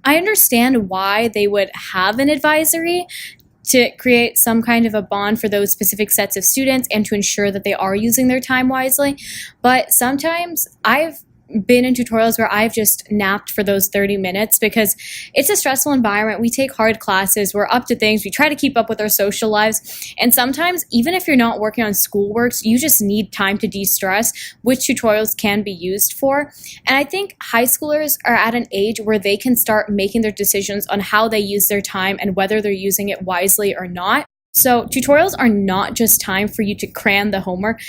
I understand why they would have an advisory to create some kind of a bond for those specific sets of students and to ensure that they are using their time wisely. But sometimes I've been in tutorials where I've just napped for those 30 minutes because it's a stressful environment. We take hard classes, we're up to things, we try to keep up with our social lives. And sometimes, even if you're not working on schoolworks, you just need time to de-stress, which tutorials can be used for. And I think high schoolers are at an age where they can start making their decisions on how they use their time and whether they're using it wisely or not. So tutorials are not just time for you to cram the homework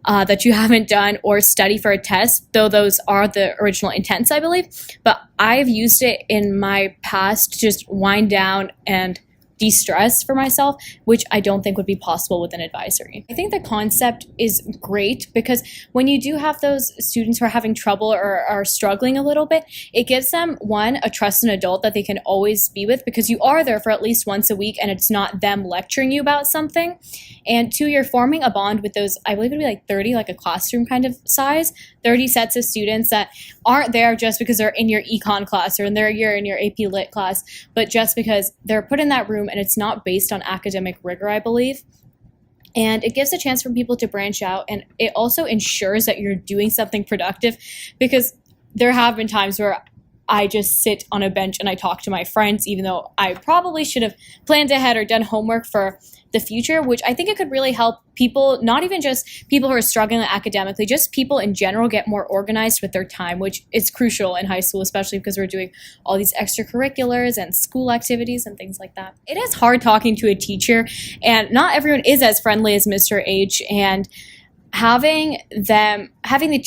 that you haven't done or study for a test, though those are the original intents, I believe. But I've used it in my past to just wind down and de-stress for myself, which I don't think would be possible with an advisory. I think the concept is great because when you do have those students who are having trouble or are struggling a little bit, it gives them, one, a trusted adult that they can always be with because you are there for at least once a week and it's not them lecturing you about something. And two, you're forming a bond with those, I believe it'd be like 30, like a classroom kind of size, 30 sets of students that aren't there just because they're in your econ class or in your AP Lit class, but just because they're put in that room and it's not based on academic rigor, I believe. And it gives a chance for people to branch out, and it also ensures that you're doing something productive because there have been times where I just sit on a bench and I talk to my friends, even though I probably should have planned ahead or done homework for the future, which I think it could really help people, not even just people who are struggling academically, just people in general get more organized with their time, which is crucial in high school, especially because we're doing all these extracurriculars and school activities and things like that. It is hard talking to a teacher, and not everyone is as friendly as Mr. H, and having the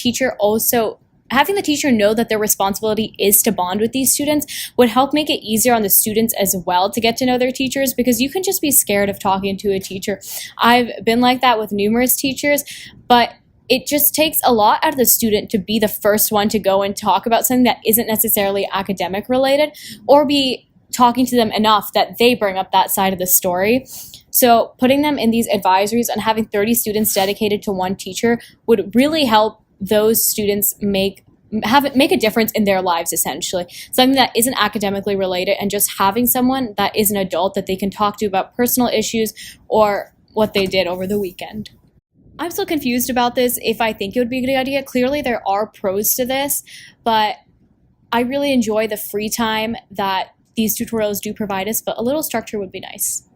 teacher know that their responsibility is to bond with these students would help make it easier on the students as well to get to know their teachers, because you can just be scared of talking to a teacher. I've been like that with numerous teachers, but it just takes a lot out of the student to be the first one to go and talk about something that isn't necessarily academic related, or be talking to them enough that they bring up that side of the story. So putting them in these advisories and having 30 students dedicated to one teacher would really help those students make a difference in their lives, essentially. Something that isn't academically related, and just having someone that is an adult that they can talk to about personal issues or what they did over the weekend. I'm still confused about this, if I think it would be a good idea. Clearly there are pros to this, but I really enjoy the free time that these tutorials do provide us, but a little structure would be nice.